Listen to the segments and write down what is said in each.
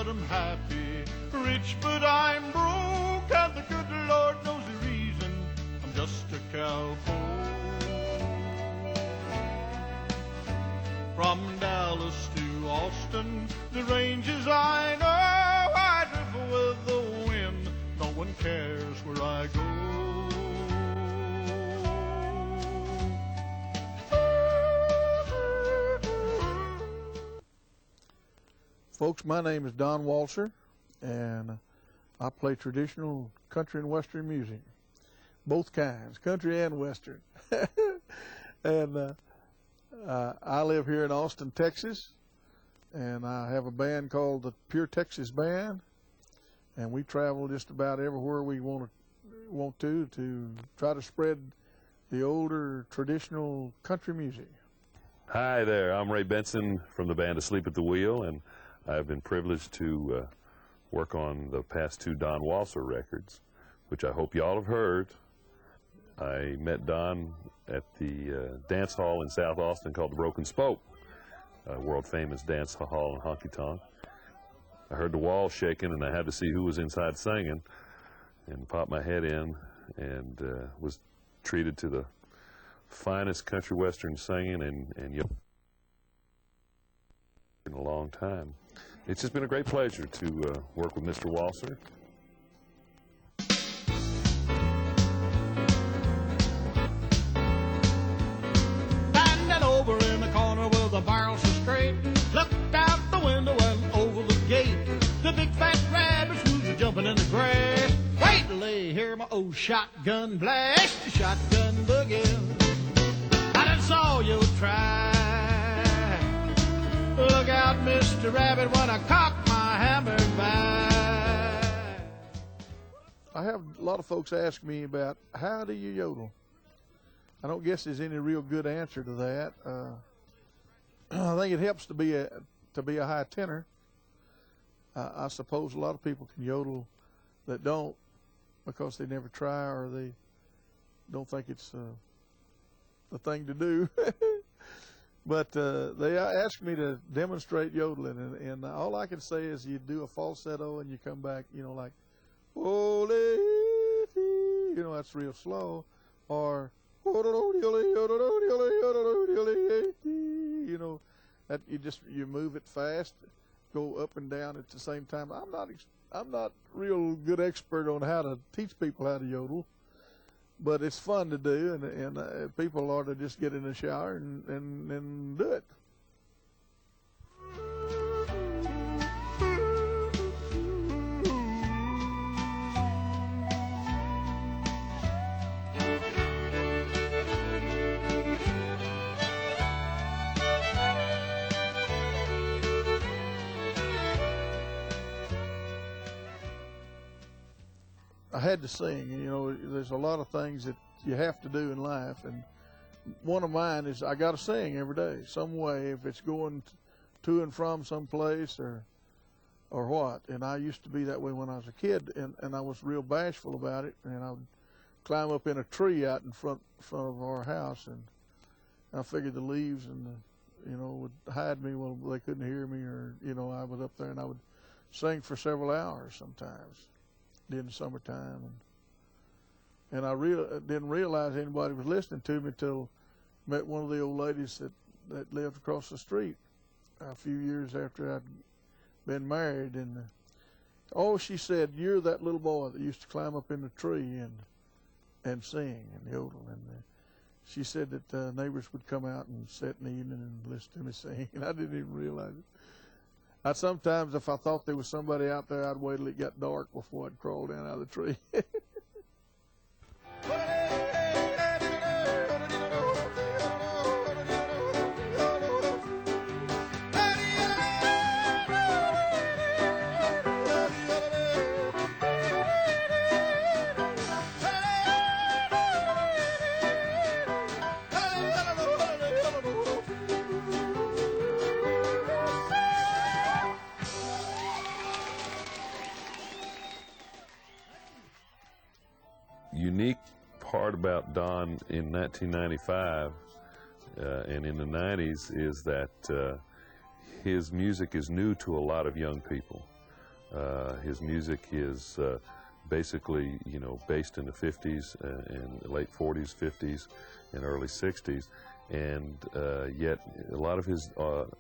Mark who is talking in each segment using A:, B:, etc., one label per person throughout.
A: but I'm happy. Rich, but I'm broke, and the good Lord knows the reason. I'm just a cowpoke. From Dallas to Austin, the ranges I know, I drift with the wind. No one cares where I go.
B: Folks, my name is Don Walser, and I play traditional country and western music, both kinds, country and western. And I live here in Austin, Texas, and I have a band called the Pure Texas Band, and we travel just about everywhere we want to try to spread the older traditional country music.
C: Hi there, I'm Ray Benson from the band Asleep at the Wheel, and I've been privileged to work on the past two Don Walser records, which I hope y'all have heard. I met Don at the dance hall in South Austin called the Broken Spoke, a world-famous dance hall in honky-tonk. I heard the walls shaking, and I had to see who was inside singing, and popped my head in, and was treated to the finest country western singing in a long time. It's just been a great pleasure to work with Mr. Walser.
A: Standing over in the corner with the barrel so straight, looked out the window and over the gate. The big fat rabbits was jumping in the grass. Wait till they hear my old shotgun blast, the shotgun boogie. I done saw you try. Look out, Mr. Rabbit, when I cock my hammer back.
B: I have a lot of folks ask me about how do you yodel. I don't guess there's any real good answer to that. I think it helps to be a high tenor. I suppose a lot of people can yodel that don't because they never try or they don't think it's the thing to do. But they asked me to demonstrate yodeling, and all I can say is you do a falsetto and you come back, you know, like, ole, you know, that's real slow, or, you know, that you move it fast, go up and down at the same time. I'm not real good expert on how to teach people how to yodel, but it's fun to do, and people ought to just get in the shower and do it. I had to sing, you know, there's a lot of things that you have to do in life, and one of mine is I got to sing every day, some way, if it's going to and from some place or what. And I used to be that way when I was a kid, and I was real bashful about it, and I would climb up in a tree out in front of our house, and I figured the leaves and would hide me while they couldn't hear me, or, you know, I was up there and I would sing for several hours sometimes in the summertime, and I didn't realize anybody was listening to me until I met one of the old ladies that lived across the street a few years after I'd been married, and she said, "You're that little boy that used to climb up in the tree and sing and yodel." And she said that neighbors would come out and sit in the evening and listen to me sing, and I didn't even realize it. Sometimes, if I thought there was somebody out there, I'd wait till it got dark before I'd crawl down out of the tree.
C: Unique part about Don in 1995 and in the 90s is that his music is new to a lot of young people. His music is basically, you know, based in the 50s and late 40s, 50s, and early 60s. And yet a lot of his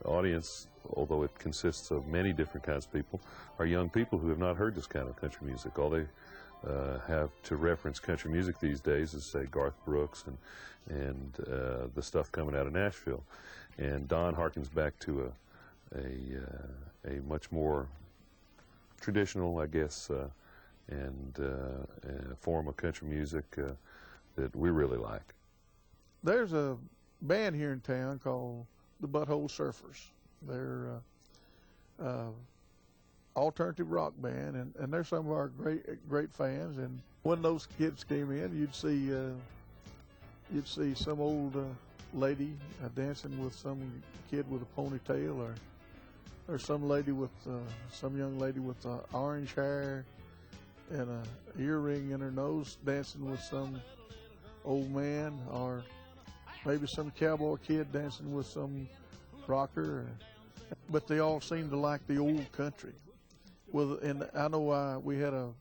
C: audience, although it consists of many different kinds of people, are young people who have not heard this kind of country music. All they have to reference country music these days is, say, Garth Brooks and the stuff coming out of Nashville. And Don harkens back to a much more traditional, I guess, and form of country music that we really like.
B: There's a band here in town called the Butthole Surfers. They're alternative rock band, and they're some of our great fans. And when those kids came in, you'd see some old lady dancing with some kid with a ponytail, or some young lady with orange hair and an earring in her nose dancing with some old man, or maybe some cowboy kid dancing with some rocker. But they all seem to like the old country. And I know we had a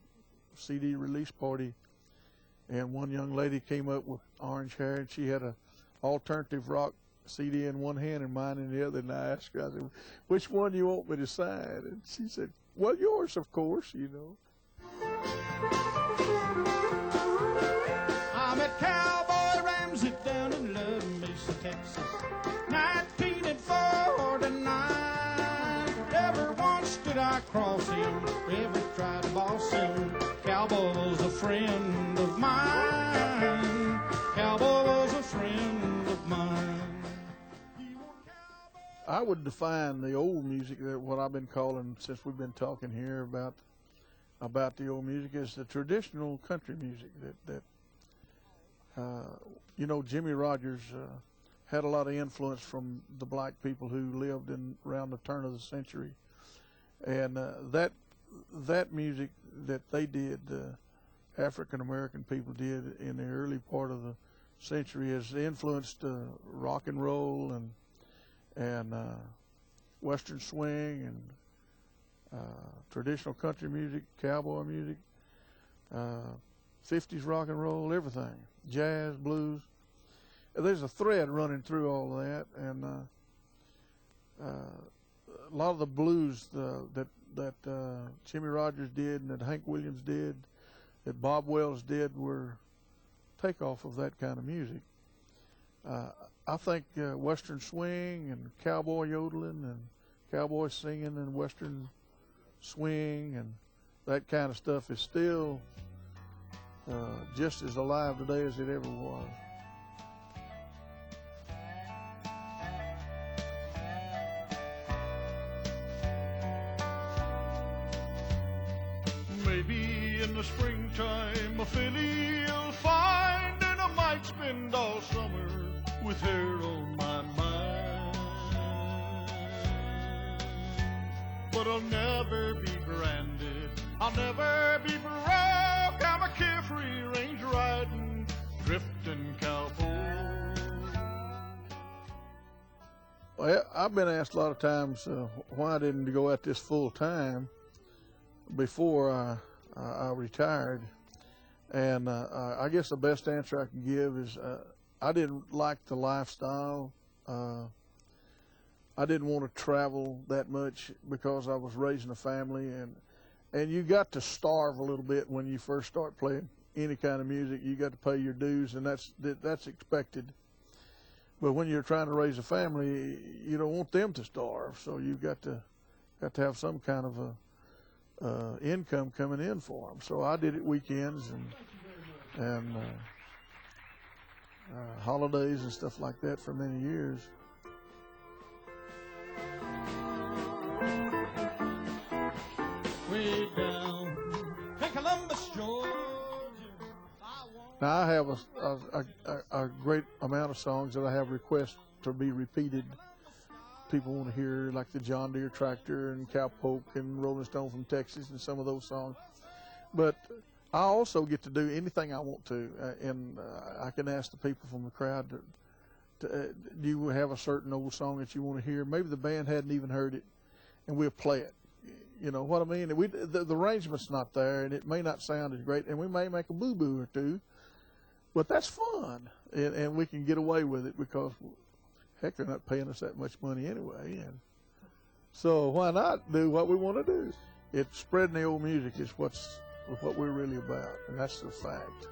B: CD release party, and one young lady came up with orange hair, and she had a alternative rock CD in one hand and mine in the other. And I asked her, I said, "Which one do you want me to sign?" And she said, "Well, yours, of course, you know."
A: I'm at Cowboy Ramsey down in Love Mesa, Texas, 1949. Never once did I cross him, ever tried to boss him. Cowboy was a friend of mine. Cowboy was a friend of mine.
B: I would define the old music, that what I've been calling, since we've been talking here about the old music, is the traditional country music that you know, Jimmy Rogers had a lot of influence from the black people who lived around the turn of the century, and that music that they did, African American people did in the early part of the century, has influenced rock and roll and western swing and traditional country music, cowboy music, 50s rock and roll, everything, jazz, blues. There's a thread running through all of that, and a lot of the blues that Jimmy Rogers did and that Hank Williams did, that Bob Wells did, were takeoff of that kind of music. I think western swing and cowboy yodeling and cowboy singing and western swing and that kind of stuff is still just as alive today as it ever was.
A: Maybe in the springtime a filly you'll find, and I might spend all summer with her on my mind. But I'll never be branded, I'll never be broke. I'm a carefree range riding, drifting cowboy.
B: Well, I've been asked a lot of times why I didn't go at this full time before I retired, and I guess the best answer I can give is I didn't like the lifestyle. I didn't want to travel that much because I was raising a family, and you got to starve a little bit when you first start playing any kind of music. You got to pay your dues, and that's expected. But when you're trying to raise a family, you don't want them to starve, so you've got to have some kind of a income coming in for them. So I did it weekends and holidays and stuff like that for many years.
A: Way down in Columbus, Georgia.
B: Now I have a great amount of songs that I have requests to be repeated. People want to hear, like the John Deere tractor and Cowpoke and Rolling Stone from Texas and some of those songs. But I also get to do anything I want to, and I can ask the people from the crowd, do you have a certain old song that you want to hear? Maybe the band hadn't even heard it, and we'll play it. You know what I mean? The arrangement's not there, and it may not sound as great, and we may make a boo-boo or two, but that's fun, and we can get away with it because, heck, they're not paying us that much money anyway, and so why not do what we want to do? It's spreading the old music is what we're really about, and that's the fact.